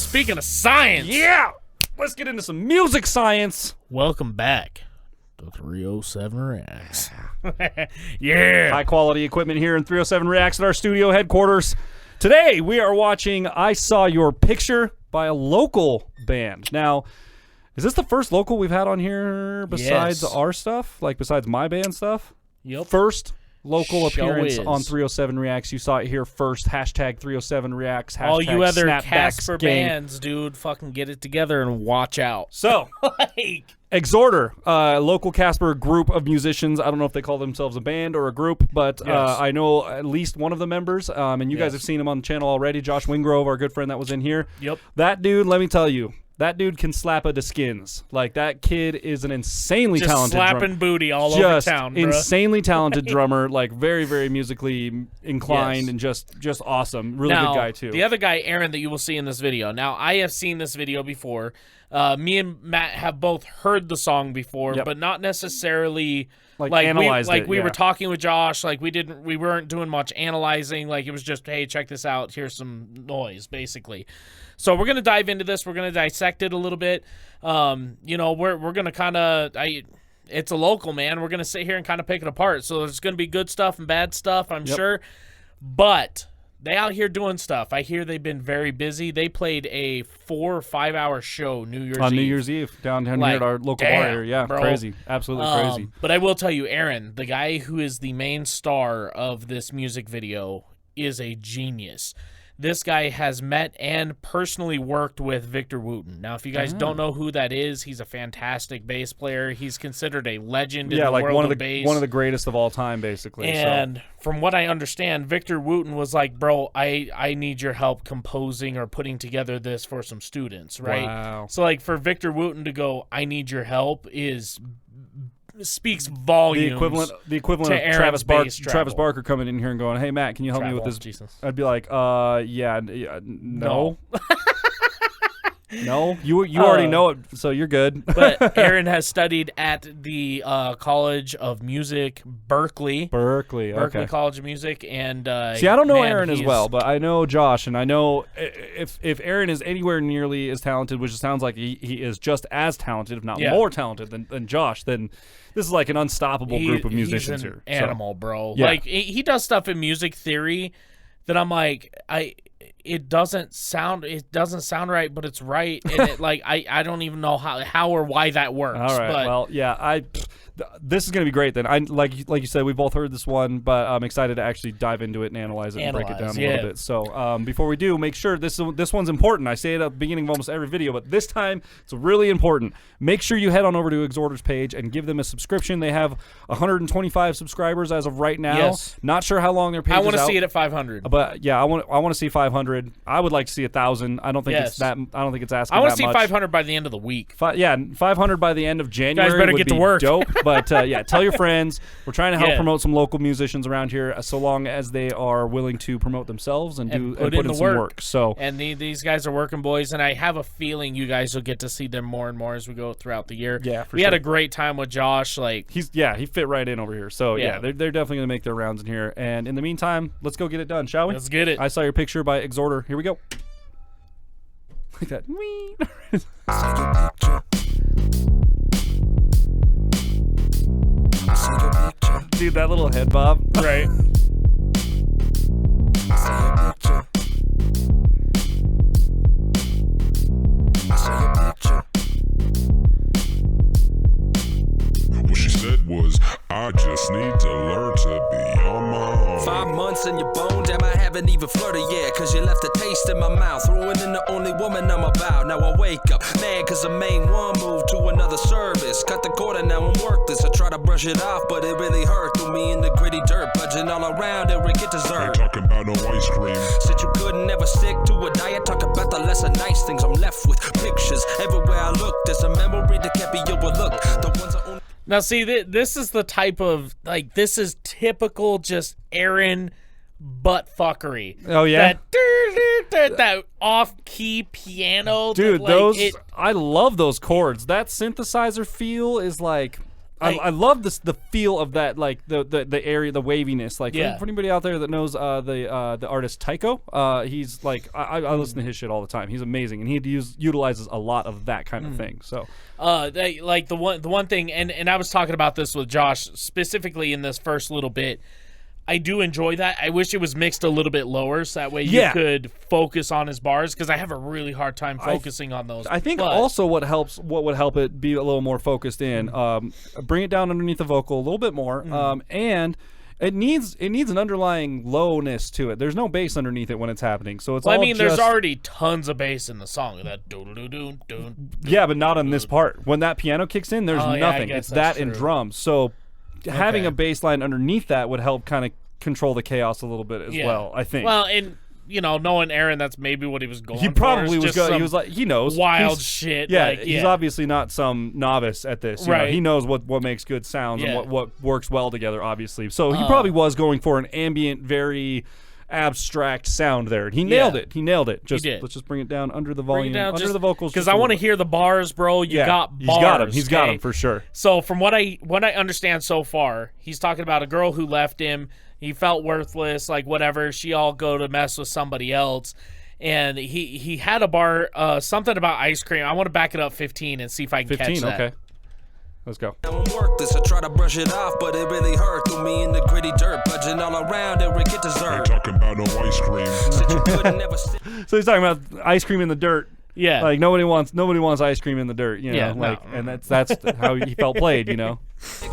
Speaking of science. Yeah! Let's get into some music science. Welcome back to 307 Reacts. Yeah. High quality equipment here in 307 Reacts at our studio headquarters. Today we are watching I Saw Your Picture by a local band. Now, is this the first local we've had on here besides our stuff? Like besides my band stuff? Yep. First local Show appearance is. on 307 Reacts. You saw it here first. Hashtag 307 Reacts. Hashtag All you other Snapbacks Casper gang. bands, dude, fucking get it together and watch out. So, Like, Exhorter, local Casper group of musicians. I don't know if they call themselves a band or a group, but Yes. I know at least one of the members, and you guys have seen him on the channel already. Josh Wingrove, our good friend that was in here. Yep. That dude, let me tell you, that dude can slap a to skins. Like, that kid is an insanely just talented slapping drummer. booty all Just over town, bro. insanely talented drummer, like very, very musically inclined Yes. and just awesome. Really Now, good guy, too. The other guy, Aaron, that you will see in this video. Now, I have seen this video before. Me and Matt have both heard the song before, Yep. but not necessarily Like, we analyzed it, we yeah. were talking with Josh. Like we weren't doing much analyzing. Like it was just, hey, check this out. Here's some noise, basically. So we're gonna dive into this. We're gonna dissect it a little bit. We're gonna kind of it's a local, man. We're gonna sit here and kind of pick it apart. So there's gonna be good stuff and bad stuff, I'm sure, but they out here doing stuff. I hear they've been very busy. They played a 4 or 5 hour show New Year's on Eve. New Year's Eve down here Like, at our local damn, bar here. Yeah, bro. crazy. Absolutely crazy. But I will tell you, Aaron, the guy who is the main star of this music video, is a genius. This guy has met and personally worked with Victor Wooten. Now, if you guys don't know who that is, he's a fantastic bass player. He's considered a legend in the like world one of the bass. one of the greatest of all time, basically. And from what I understand, Victor Wooten was like, bro, I need your help composing or putting together this for some students, right? Wow. So, like, for Victor Wooten to go, I need your help speaks volumes. The equivalent to of Aaron's bass Travis travel. Barker coming in here and going, "Hey Matt, can you help me with this?" Jesus. I'd be like, no. No, you already know it, so you're good. But Aaron has studied at the College of Music, Berkeley Berkeley, okay. College of Music, and See, I don't know man, Aaron as he's- well, but I know Josh, and I know if Aaron is anywhere nearly as talented, which it sounds like he is just as talented, if not more talented than Josh, then this is like an unstoppable group of musicians he's an here. Animal, bro. Yeah. Like he does stuff in music theory that I'm like, it doesn't sound right, but it's right, and it, like I don't even know how or why that works. All right. But Well, yeah, this is going to be great then. I like you said, we both heard this one, but I'm excited to actually dive into it and analyze it and break it down a little bit. So before we do, make sure this one's important. I say it at the beginning of almost every video, but this time it's really important. Make sure you head on over to Exhorter's page and give them a subscription. They have 125 subscribers as of right now. Yes. Not sure how long their page is out. I want to see it at 500. But yeah, I want to see 500. I would like to see 1,000. I don't think it's that. I don't think it's asking. I want to to see 500 by the end of the week. 500 by the end of January. better would get to be work. Dope. But yeah, tell your friends. We're trying to help Yeah. promote some local musicians around here, so long as they are willing to promote themselves and put in the some work. So And these guys are working boys, and I have a feeling you guys will get to see them more and more as we go throughout the year. Yeah, for we had sure. a great time with Josh. Like he fit right in over here. So yeah, they're definitely gonna make their rounds in here. And in the meantime, let's go get it done, shall we? Let's get it. I Saw Your Picture by Exhorter. Here we go. Like that. Whee. Dude, that little head bob. Right. What she said was, I just need to learn to be on my own. 5 months in your bone, damn, I haven't even flirted yet. Cause you left a taste in my mouth, throwing in the only woman I'm about. Now I wake up, mad cause the main one moved to another service. Cut the cord and now I'm worthless. I try to brush it off, but it really hurt. Threw me in the gritty dirt, budging all around and get Ain't dessert. talking about no ice cream. Said you couldn't never stick to a diet. Talk about the lesser nice things. I'm left with pictures everywhere I look. There's a memory that can't be overlooked. The ones I only Now, see, this is the type of, like, this is typical just Aaron butt fuckery. Oh, yeah? That off-key piano. Dude, that, like, I love those chords. That synthesizer feel is like, I love the feel of that, like the area, the waviness. Like for anybody out there that knows the artist Tycho, he's like I listen to his shit all the time. He's amazing, and he utilizes a lot of that kind of thing. So like the one thing, and I was talking about this with Josh specifically in this first little bit. I do enjoy that. I wish it was mixed a little bit lower so that way you could focus on his bars, because I have a really hard time focusing on those. I think also what would help it be a little more focused in, bring it down underneath the vocal a little bit more, and it needs an underlying lowness to it. There's no bass underneath it when it's happening, so it's all there's already tons of bass in the song. That yeah, but not on this part. When that piano kicks in, there's nothing. It's that and drums. So having a bass line underneath that would help kind of control the chaos a little bit as well, I think. Well, and knowing Aaron, that's maybe what he was going for. He probably was going. He was like, he knows wild shit. Yeah, he's obviously not some novice at this. You know, he knows what makes good sounds and what works well together, obviously. So he probably was going for an ambient, very abstract sound there, and he nailed it. He nailed it. Let's just bring it down under the volume, under the vocals, because I want to hear the bars, bro. You got bars. He's got them for sure. So from what I understand so far, he's talking about a girl who left him. He felt worthless, like whatever. She all go to mess with somebody else, and he had a bar, something about ice cream. I want to back it up 15 and see if I can catch that. Okay. Let's go. I'm worthless. I try to brush it off, but it really hurt. Threw me in the gritty dirt, budging all around and get dessert. Talking about no ice cream. So he's talking about ice cream in the dirt. Yeah, like nobody wants ice cream in the dirt. You know, and that's how he felt played. You know.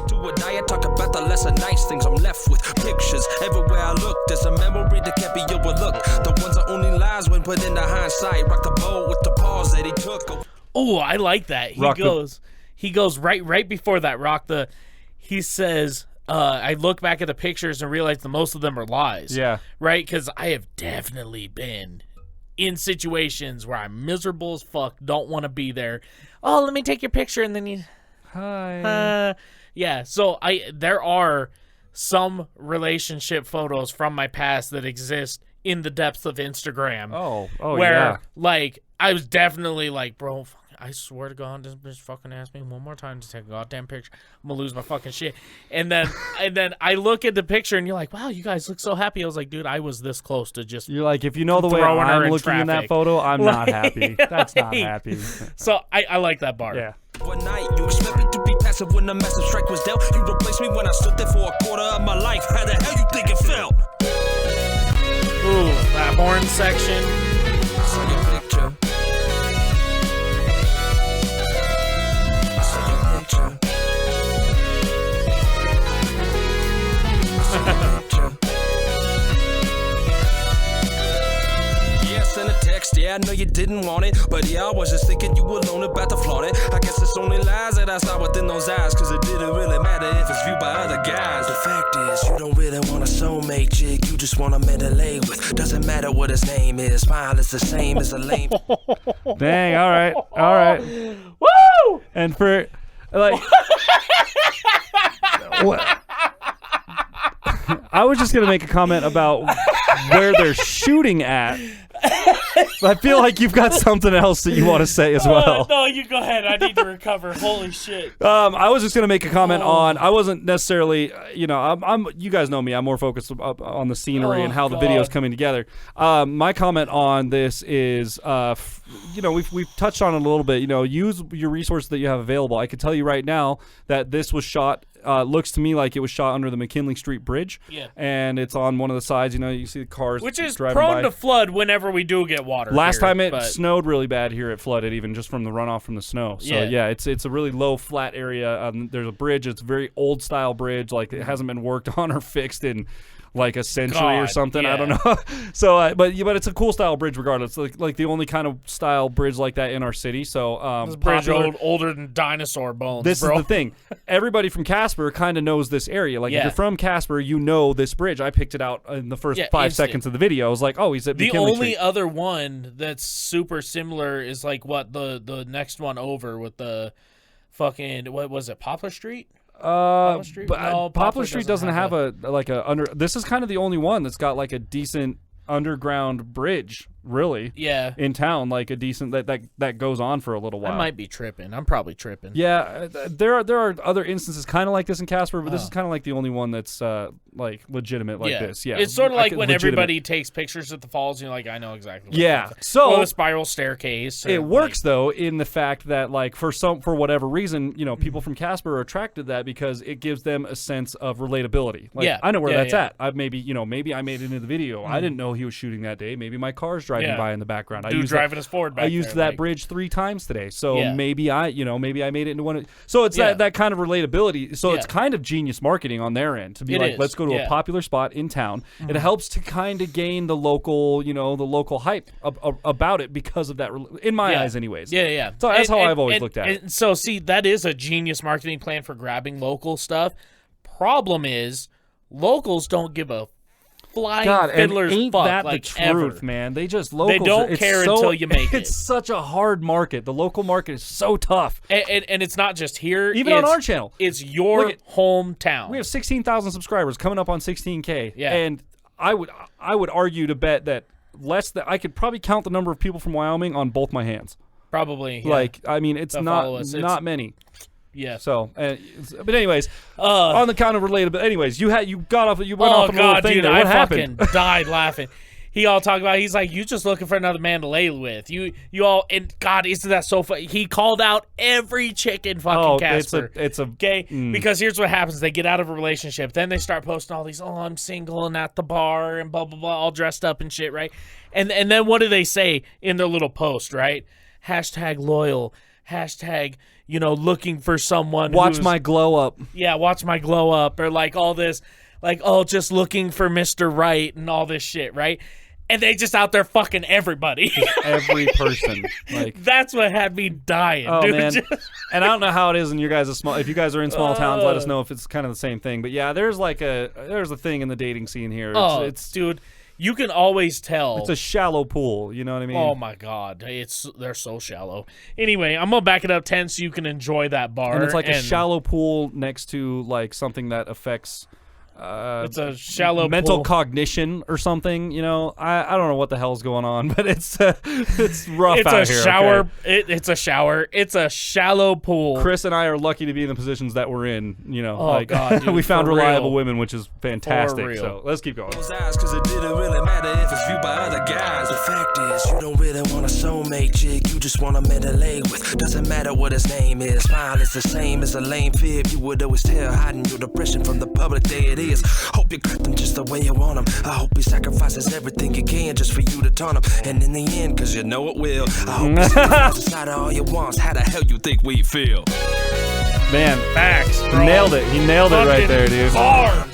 To a diet, talk about the lesser nice things. I'm left with pictures everywhere I look. There's a memory that can't be overlooked. The ones that only lies when put into hindsight. Rock the boat with the pause that he took. Oh, I like that. He goes right before that. He says, I look back at the pictures and realize that most of them are lies. Yeah. Right? Because I have definitely been in situations where I'm miserable as fuck, don't want to be there. Oh, let me take your picture, and then you... Hi. Yeah, so there are some relationship photos from my past that exist in the depths of Instagram. Where, like, I was definitely like, bro, I swear to God, this bitch fucking asked me one more time to take a goddamn picture. I'm gonna lose my fucking shit. And then I look at the picture and you're like, wow, you guys look so happy. I was like, dude, I was this close to just. You're like, if you know the way I'm looking in that photo, I'm not happy. That's not happy. So I like that bar. Yeah. One night, you expect me to be passive when the massive strike was dealt. You replaced me when I stood there for a quarter of my life. How the hell you think it felt? Ooh, that horn section. I saw your picture. I saw your picture. I saw your picture. Yeah, I sent a text. Yeah, I know you didn't want it, but yeah, I was just thinking you were alone about to flaunt it. I guess it's only lies that I saw within those eyes, cause it didn't really matter if it's viewed by other guys. The fact is, you don't really want a soulmate chick, you just want a man to lay with. Doesn't matter what his name is, smile is the same as a lame. Dang, all right. Woo! And for, like, what? I was just gonna make a comment about where they're shooting at. I feel like you've got something else that you want to say as well. No, you go ahead. I need to recover. Holy shit. I was just gonna make a comment on. I wasn't necessarily, I'm. You guys know me. I'm more focused on the scenery and how the video's coming together. My comment on this is, we've touched on it a little bit. Use your resources that you have available. I can tell you right now that this was shot. Looks to me like it was shot under the McKinley Street Bridge. Yeah. And it's on one of the sides. You see the cars, which is driving prone by. to flood whenever we do get water. Last time it snowed really bad here, it flooded even just from the runoff from the snow. So it's a really low flat area. There's a bridge. It's a very old style bridge. Like it hasn't been worked on or fixed in like a century or something. Yeah. I don't know. So, but it's a cool style bridge regardless. Like the only kind of style bridge like that in our city. So, this bridge older than dinosaur bones. This is the thing. Everybody from Casper kind of knows this area. Like if you're from Casper, you know this bridge. I picked it out in the first 5 seconds of the video. I was like, oh, he's at McKinley Street. The only other one that's super similar is like the next one over with the fucking, what was it, Poplar Street? Poplar Street? No, Poplar Street doesn't have this is kind of the only one that's got like a decent underground bridge really. Yeah. In town, like a decent that goes on for a little while. I might be tripping. I'm probably tripping. Yeah, there are other instances kind of like this in Casper, but this is kind of like the only one that's like legitimate like this. Yeah, it's sort of like when legitimate. Everybody takes pictures at the falls, and you're like, I know exactly. What Yeah, so the spiral staircase. It works though in the fact that like for whatever reason, people from Casper are attracted to that because it gives them a sense of relatability. Like, I know where that's at. Maybe I made it into the video. I didn't know he was shooting that day. Maybe my car's driving by in the background. Dude driving us forward. I used that bridge 3 times today, so maybe I made it into one. So it's that kind of relatability. So it's kind of genius marketing on their end to be let's go to a popular spot in town. It helps to kind of gain the local, the local hype about it because of that. In my eyes, anyways. Yeah. So that's how I've always looked at it. So see, that is a genius marketing plan for grabbing local stuff. Problem is, locals don't give a flying fiddler's ain't fuck. That like the truth, ever. Man. They just They don't care until you make it. It's such a hard market. The local market is so tough. And it's not just here. Even on our channel. It's your hometown. We have 16,000 subscribers coming up on 16K. Yeah. And I would argue to bet that I could probably count the number of people from Wyoming on both my hands. Probably. Yeah. Like, I mean, it's not many. Yeah. So, but anyways, on the count of related. But anyways, you went off on a little thing dude, there. What happened? Fucking died laughing. He all talked about. He's like, you just looking for another man to lay with. You all, and God, isn't that so funny? He called out every chick in fucking Casper. It's a okay. Because here's what happens: they get out of a relationship, then they start posting all these. Oh, I'm single and at the bar and blah blah blah, all dressed up and shit, right? And then what do they say in their little post, right? #loyal. Looking for someone. Watch my glow up. Yeah, watch my glow up, or like all this, like, oh, just looking for Mr. Right and all this shit, right? And they just out there fucking everybody. Every person. Like, that's what had me dying, dude. Man. And I don't know how it is in your guys' if you guys are in small towns, let us know if it's kind of the same thing. But yeah, there's a thing in the dating scene here. It's dude. You can always tell. It's a shallow pool, you know what I mean? Oh my God, they're so shallow. Anyway, I'm gonna back it up 10 so you can enjoy that bar. And it's like a shallow pool next to like something that affects it's a shallow mental pool. Cognition or something. I don't know what the hell's going on, but it's rough it's out a here. Shower. Okay? It's a shower. It's a shallow pool. Chris and I are lucky to be in the positions that we're in. God, dude, we found reliable real. women, which is fantastic. So let's keep going. Cause it didn't really matter if it's viewed by other guys. The fact is, you don't really want a soulmate chick. You just want a man to lay with. Doesn't matter what his name is. Smile is the same as a lame fib. You would always tell, hiding your depression from the public. There it is. Hope you got them just the way you want them. I hope he sacrifices everything you can just for you to taunt him. And in the end, cause you know it will, I hope he sacrifices out of all your wants. How the hell you think we feel? Man, facts, bro. He nailed it. He nailed it right there, dude. Bars.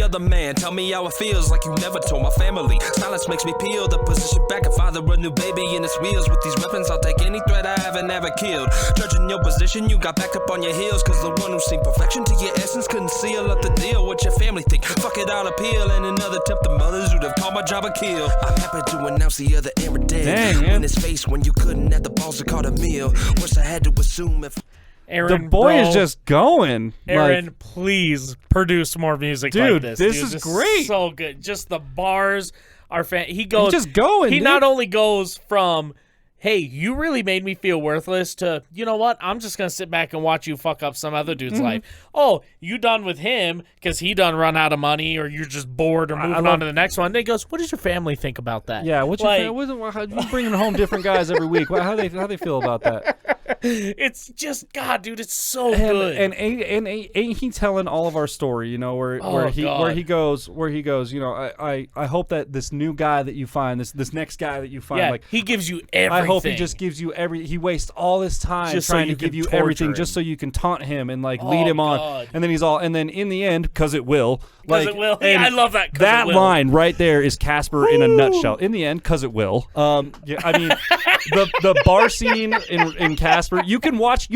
Other man, tell me how it feels like you never told my family. Silence makes me peel the position back. If I a new baby in its wheels with these weapons, I'll take any threat I haven't ever killed. Judging your position, you got backed up on your heels. Cause the one who seemed perfection to your essence couldn't seal up the deal. What your family think? Fuck it, I'll appeal. And another tip, the mothers who'd have called my job a kill. I'm happy to announce the other error dead. In his face when you couldn't at the balls to call a meal. Wish I had to assume if Aaron, the boy is just going. Aaron, please produce more music like this. This is great. So good. Just the bars are He goes. He's just going. He not only goes from, hey, you really made me feel worthless, to, you know what? I'm just gonna sit back and watch you fuck up some other dude's life. Oh, you done with him because he done run out of money, or you're just bored, or moving on to the next one. And he goes, what does your family think about that? Yeah, what's your you bringing home different guys every week? How they feel about that? It's just, God, dude, it's so good. And ain't he telling all of our story? Where he goes. I hope that this new guy that you find, this next guy that you find, he gives you everything. I hope he just gives you he wastes all this time just trying to give you everything just so you can taunt him and lead him on. And then in the end, because it will. I love that. That line right there is Casper in a nutshell. In the end, because it will. I mean, the bar scene in Casper Casper. You can watch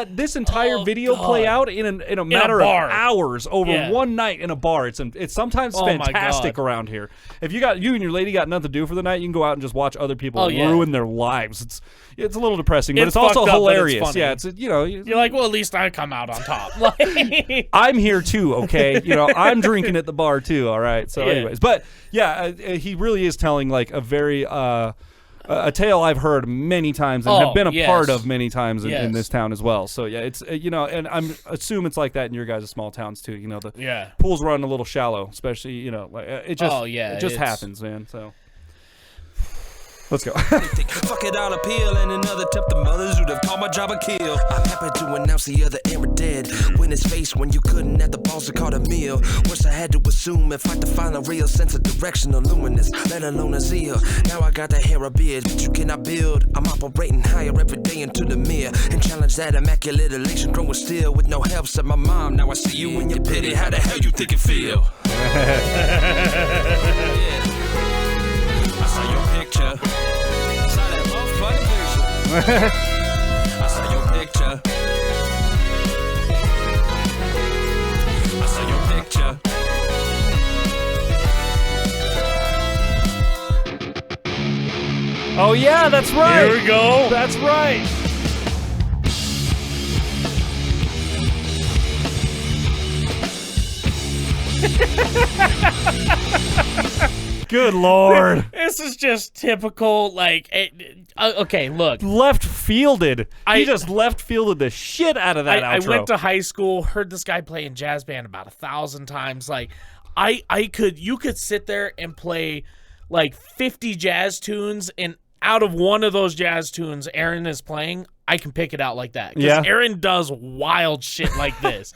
this entire video play out in a matter of hours over one night in a bar. It's sometimes fantastic around here. If you and your lady got nothing to do for the night, you can go out and just watch other people ruin their lives. It's a little depressing, but it's also hilarious. It's you're like, well, at least I come out on top. I'm here too, okay? I'm drinking at the bar too, all right? So anyways, but he really is telling like a very a tale I've heard many times and have been a part of many times in this town as well. So it's and I'm assume it's like that in your guys' small towns too. The pools run a little shallow, especially it just happens, man. So. Let's go. Fuck it, I'll appeal. And another tip, the mothers who'd have called my job a kill. I'm happy to announce the other era dead. Win his face when you couldn't at the balls to call a meal. Worse, I had to assume if I to find a real sense of direction or luminous, let alone a zeal. Now I got the hair of beard, but you cannot build. I'm operating higher every day into the mirror and challenge that immaculate elation growing still with no help. Said my mom, now I see you in your pity. How the hell you think it feel? I saw your picture. Saw that motherfucking picture. I saw your picture. I saw your picture. Oh yeah, that's right. Here we go. That's right. Good Lord. This is just typical, okay, look. Left fielded. He just left fielded the shit out of that outro. I went to high school, heard this guy play in jazz band about 1,000 times. You could sit there and play 50 jazz tunes, and out of one of those jazz tunes Aaron is playing, I can pick it out like that. Because Aaron does wild shit like this.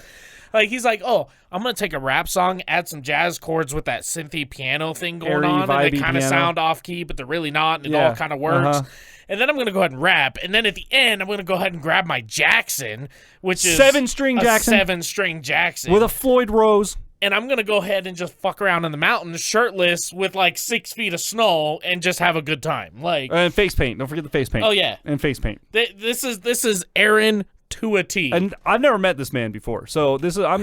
He's like, oh, I'm going to take a rap song, add some jazz chords with that synthy piano thing going on, and they kind of sound off-key, but they're really not, and it all kind of works. And then I'm going to go ahead and rap, and then at the end, I'm going to go ahead and grab my Jackson, which is 7-string Jackson. 7-string Jackson. With a Floyd Rose. And I'm going to go ahead and just fuck around in the mountains shirtless with 6 feet of snow and just have a good time. And face paint. Don't forget the face paint. Oh, yeah. And face paint. This is Aaron to a T. And I've never met this man before, so this is my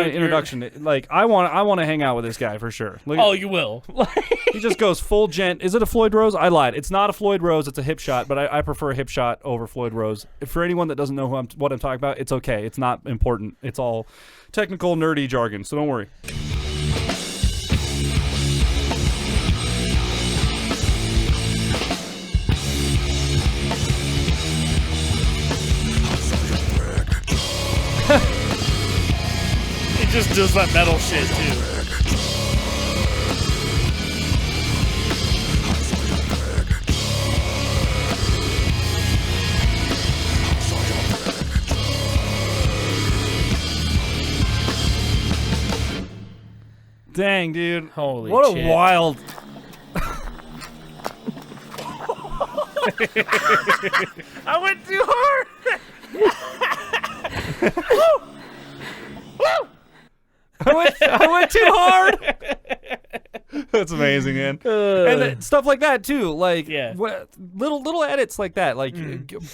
introduction. I want to hang out with this guy for sure. You will. He just goes full gent. Is it a Floyd Rose? I lied. It's not a Floyd Rose. It's a hip shot, but I prefer a hip shot over Floyd Rose. For anyone that doesn't know what I'm talking about, it's okay. It's not important. It's all technical, nerdy jargon, so don't worry. He just does that metal shit too. Dang, dude. Holy what shit. A wild... I went too hard. I went too hard. That's amazing, man. And then stuff like that too, little edits like that,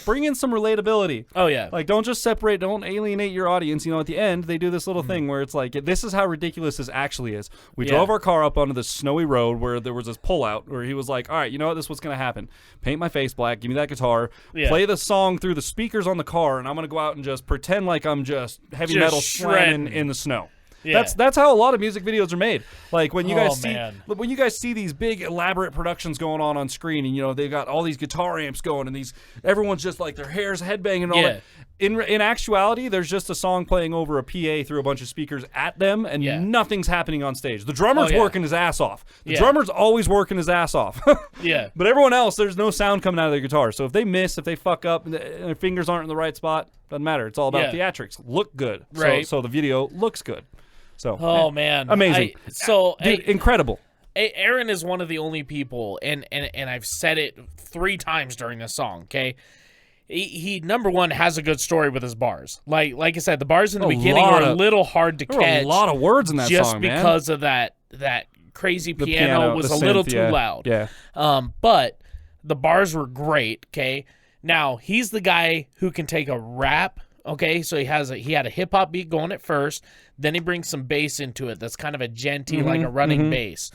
bring in some relatability. Oh yeah. Don't just separate, don't alienate your audience. At the end they do this little thing where it's this is how ridiculous this actually is. We drove our car up onto this snowy road where there was this pullout where he was like, all right, you know what, this is what's gonna happen. Paint my face black, give me that guitar, play the song through the speakers on the car, and I'm gonna go out and just pretend like I'm just heavy metal slamming in the snow. Yeah. That's how a lot of music videos are made. When you guys see these big elaborate productions going on screen, and they've got all these guitar amps going, and everyone's just their hair's headbanging and all that. In actuality, there's just a song playing over a PA through a bunch of speakers at them, and nothing's happening on stage. The drummer's working his ass off. The drummer's always working his ass off. But everyone else, there's no sound coming out of their guitar. So if they miss, if they fuck up, and their fingers aren't in the right spot, doesn't matter. It's all about theatrics. Look good. Right. So the video looks good. So, man, amazing. Dude, incredible. Aaron is one of the only people, and I've said it 3 times during this song. Okay, he number one has a good story with his bars. Like I said, the bars in the beginning are a little hard to catch. There were a lot of words in that just song, man. because of that crazy piano was a little too loud. Yeah. But the bars were great. Okay. Now, he's the guy who can take a rap, okay? So he had a hip-hop beat going at first, then he brings some bass into it that's kind of a genty, like a running bass.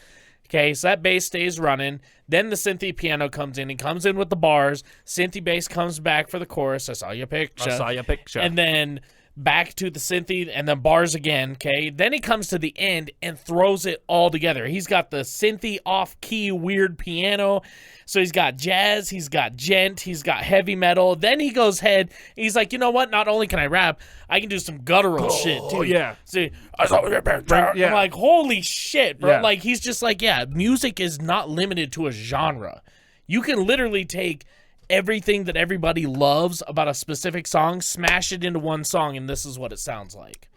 Okay, so that bass stays running. Then the synthy piano comes in. He comes in with the bars. Synthy bass comes back for the chorus. I saw your picture. And then back to the synthy and then bars again, okay? Then he comes to the end and throws it all together. He's got the synthy off-key weird piano. So he's got jazz, he's got gent, he's got heavy metal. Then he goes ahead, he's like, you know what? Not only can I rap, I can do some guttural shit, too. Yeah. See, I'm like, holy shit, bro. Yeah. Like, he's just like, yeah, music is not limited to a genre. You can literally take everything that everybody loves about a specific song, smash it into one song, and this is what it sounds like.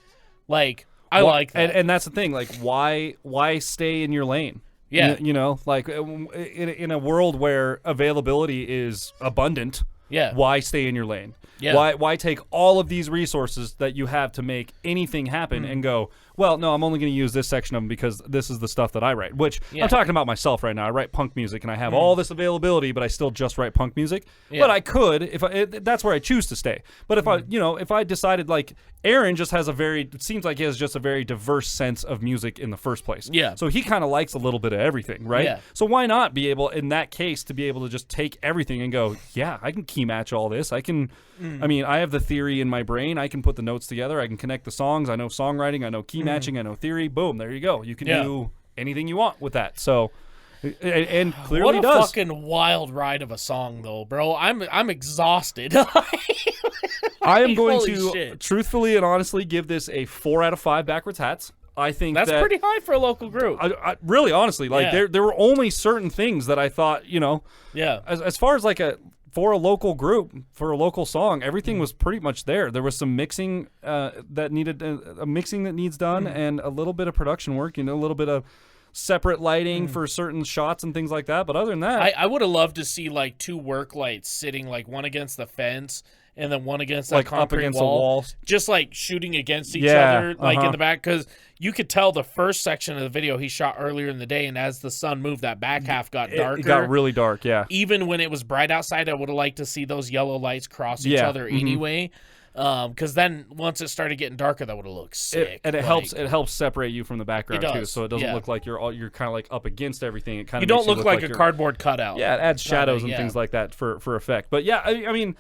Like, I like that. And that's the thing. Like, why stay in your lane? Yeah. You know, like in a world where availability is abundant, why stay in your lane? Yeah. Why take all of these resources that you have to make anything happen and go, well, no, I'm only going to use this section of them because this is the stuff that I write, which I'm talking about myself right now. I write punk music and I have all this availability, but I still just write punk music. Yeah. But I could, that's where I choose to stay. But if I decided, like, Aaron just has it seems like he has just a very diverse sense of music in the first place. Yeah. So he kind of likes a little bit of everything, right? Yeah. So why not be able, in that case, to be able to just take everything and go, yeah, I can key match all this. I can, I mean, I have the theory in my brain. I can put the notes together. I can connect the songs. I know songwriting. I know key matching. I know theory. Boom. There you go. You can do anything you want with that. So, and clearly what a does. Fucking wild ride of a song, though, bro. I'm exhausted. I am going to truthfully and honestly give this a 4 out of 5 backwards hats. I think that's pretty high for a local group. I really, honestly, like there were only certain things that I thought, as far as like for a local group, for a local song, everything was pretty much there. There was some mixing that needed a mixing that needs done, and a little bit of production work. A little bit of separate lighting for certain shots and things like that. But other than that, I would have loved to see like 2 work lights sitting like one against the fence and then one against that concrete up against wall, the walls, just like shooting against each other, like in the back, because you could tell the first section of the video he shot earlier in the day, and as the sun moved, that back half got darker. It got really dark, yeah. Even when it was bright outside, I would have liked to see those yellow lights cross each other anyway. Because then once it started getting darker, that would have looked sick. It helps separate you from the background too, so it doesn't look like you're kind of like up against everything. It kind of don't look like a cardboard cutout. Yeah, it adds shadows and things like that for effect. But yeah, I mean,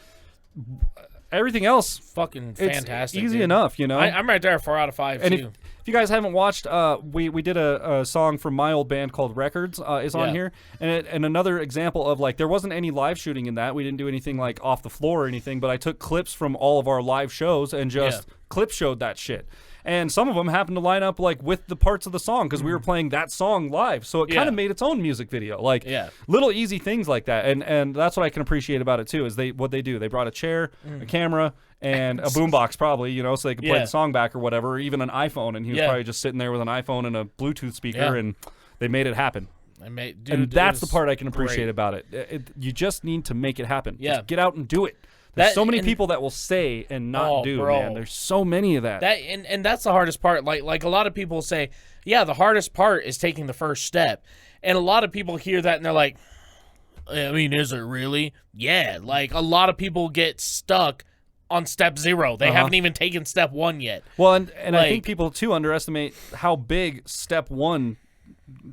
everything else fucking fantastic. Easy enough, I'm right there, 4 out of 5 and too. If you guys haven't watched, we did a song from my old band called Records is on here, and another example of like there wasn't any live shooting in that. We didn't do anything like off the floor or anything, but I took clips from all of our live shows and just clip showed that shit. And some of them happened to line up like with the parts of the song because we were playing that song live, so it kind of made its own music video. Like little easy things like that, and that's what I can appreciate about it too. Is they do. They brought a chair, a camera, and a boombox probably, so they could play the song back or whatever, or even an iPhone. And he was probably just sitting there with an iPhone and a Bluetooth speaker, and they made it happen. And that's the part I can appreciate about it. You just need to make it happen. Yeah, just get out and do it. There's so many people that will say and not do, bro. Man. There's so many of that. And that's the hardest part. Like a lot of people say, yeah, the hardest part is taking the first step. And a lot of people hear that and they're like, I mean, is it really? Yeah, like a lot of people get stuck on step 0. They haven't even taken step 1 yet. Well, and I think people too underestimate how big step 1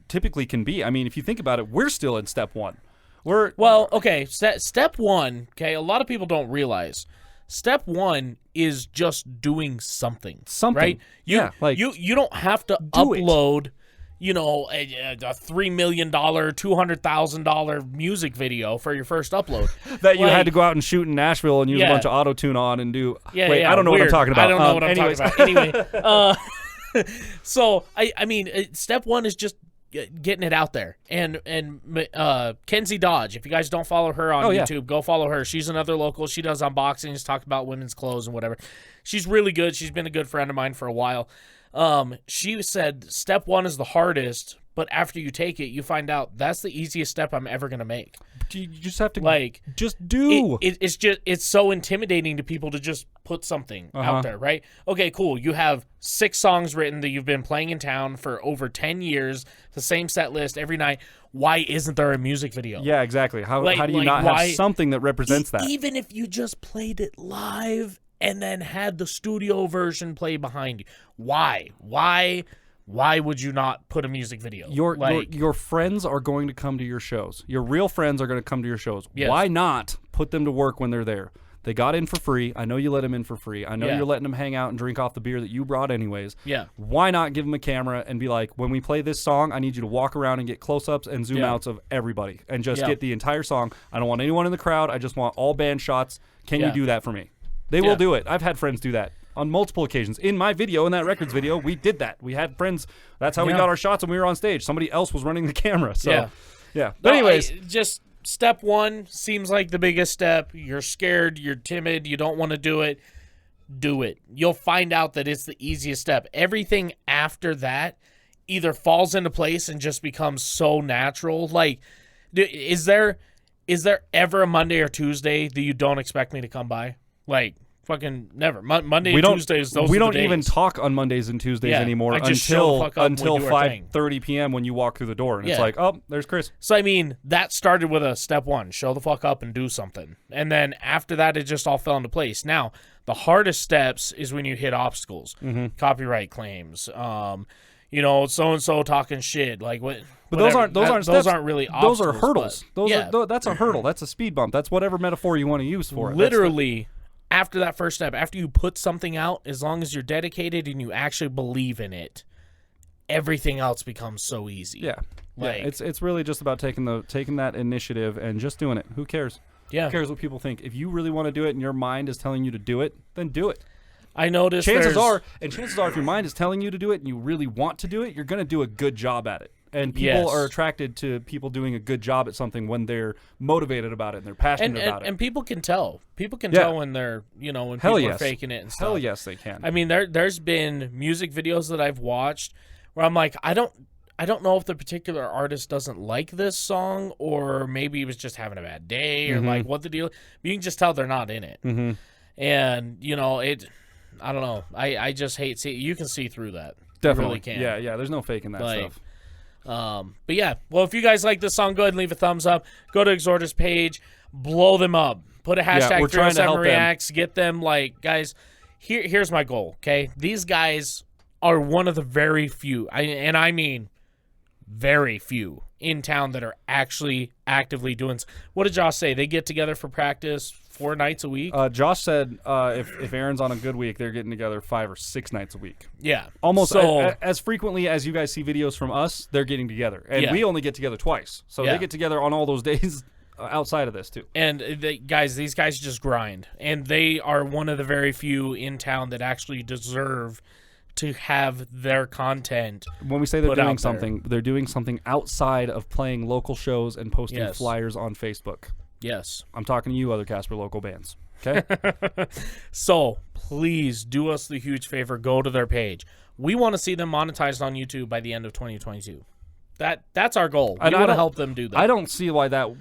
typically can be. I mean, if you think about it, we're still in step 1. Okay, step 1, okay, a lot of people don't realize. Step 1 is just doing something. Right? You don't have to upload, a $3 million, $200,000 music video for your first upload. That you had to go out and shoot in Nashville and use a bunch of auto-tune on and do... I don't know what I'm talking about. I don't know what I'm talking about. Anyway, so, I mean, step 1 is just getting it out there. And Kenzie Dodge, if you guys don't follow her on YouTube, go follow her. She's another local. She does unboxings, talk about women's clothes and whatever. She's really good. She's been a good friend of mine for a while. She said step 1 is the hardest, but after you take it, you find out that's the easiest step I'm ever going to make. You just have to just do. It's so intimidating to people to just put something out there, right? Okay, cool. You have 6 songs written that you've been playing in town for over 10 years, the same set list every night. Why isn't there a music video? Yeah, exactly. How do you not have something that represents that? Even if you just played it live and then had the studio version play behind you, why? Why would you not put a music video? Your friends are going to come to your shows. Your real friends are going to come to your shows. Yes. Why not put them to work when they're there? They got in for free. I know you let them in for free. I know you're letting them hang out and drink off the beer that you brought anyways. Yeah. Why not give them a camera and be like, when we play this song, I need you to walk around and get close-ups and zoom-outs of everybody and just get the entire song. I don't want anyone in the crowd. I just want all band shots. Can you do that for me? They will do it. I've had friends do that on multiple occasions. In my video, in that records video, we did that. We had friends. That's how we got our shots when we were on stage. Somebody else was running the camera. So, yeah. But anyways. Just step 1 seems like the biggest step. You're scared. You're timid. You don't want to do it. Do it. You'll find out that it's the easiest step. Everything after that either falls into place and just becomes so natural. Like, is there ever a Monday or Tuesday that you don't expect me to come by? Like, fucking never. Monday and Tuesdays, those are the days. We don't even talk on Mondays and Tuesdays anymore until 5:30 p.m. when you walk through the door. And it's like, oh, there's Chris. So, I mean, that started with a step 1, show the fuck up and do something. And then after that, it just all fell into place. Now, the hardest steps is when you hit obstacles, copyright claims, so-and-so talking shit. Like, what? But those aren't steps. Those aren't really obstacles. Those are hurdles. That's a hurdle. That's a speed bump. That's whatever metaphor you want to use for it. Literally, after that first step, after you put something out, as long as you're dedicated and you actually believe in it, everything else becomes so easy. Yeah. It's really just about taking that initiative and just doing it. Who cares? Yeah. Who cares what people think? If you really want to do it and your mind is telling you to do it, then do it. I noticed chances are, if your mind is telling you to do it and you really want to do it, you're going to do a good job at it. And people are attracted to people doing a good job at something when they're motivated about it and they're passionate about it. And people can tell. People can tell when they're, when people are faking it and stuff. Hell yes, they can. I mean, there's been music videos that I've watched where I'm like, I don't know if the particular artist doesn't like this song or maybe he was just having a bad day or like what the deal. But you can just tell they're not in it. Mm-hmm. And, I don't know. I just hate you can see through that. Definitely. You really can. Yeah. There's no faking that stuff. But yeah, well, if you guys like this song, go ahead and leave a thumbs up. Go to Exhorter's page, blow them up. Put a hashtag 307 Reacts. Get them, guys, here's my goal, okay? These guys are one of the very few, and I mean very few, in town that are actually actively doing. What did Josh say? They get together for practice 4 nights a week? Josh said if Aaron's on a good week, they're getting together 5 or 6 nights a week. Yeah. Almost as frequently as you guys see videos from us, they're getting together. And we only get together twice. So they get together on all those days outside of this, too. And these guys just grind. And they are one of the very few in town that actually deserve to have their content. When we say they're doing something, they're doing something outside of playing local shows and posting flyers on Facebook. Yes. I'm talking to you, other Casper local bands. Okay? So, please do us the huge favor. Go to their page. We want to see them monetized on YouTube by the end of 2022. That's our goal. We want to help them do that. I don't see why that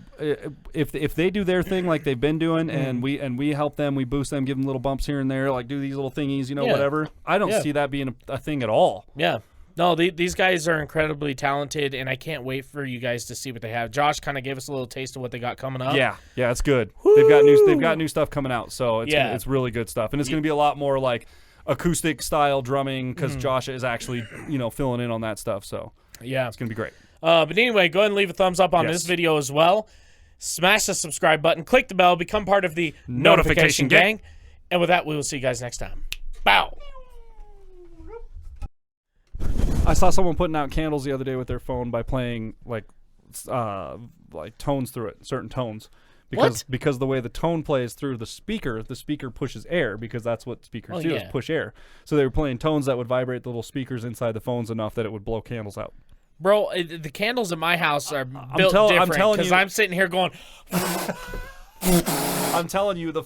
if they do their thing like they've been doing and we help them, we boost them, give them little bumps here and there, like do these little thingies, whatever. I don't see that being a thing at all. Yeah. No, these guys are incredibly talented, and I can't wait for you guys to see what they have. Josh kind of gave us a little taste of what they got coming up. Yeah, it's good. They've got new stuff coming out, so it's really good stuff, and it's going to be a lot more like acoustic style drumming because Josh is actually filling in on that stuff. So yeah, it's going to be great. But anyway, go ahead and leave a thumbs up on this video as well. Smash the subscribe button, click the bell, become part of the notification gang. And with that, we will see you guys next time. Bow. I saw someone putting out candles the other day with their phone by playing like tones through it, certain tones. Because the way the tone plays through the speaker pushes air because that's what speakers do is push air. So they were playing tones that would vibrate the little speakers inside the phones enough that it would blow candles out. Bro, the candles in my house are built different because I'm sitting here going... I'm telling you, the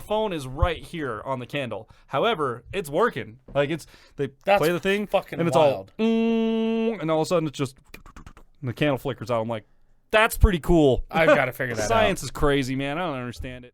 phone is right here on the candle. However, it's working. Like they play the thing, fucking and it's wild. all, and all of a sudden it's just, and the candle flickers out. I'm like, that's pretty cool. I've got to figure that out. Science is crazy, man. I don't understand it.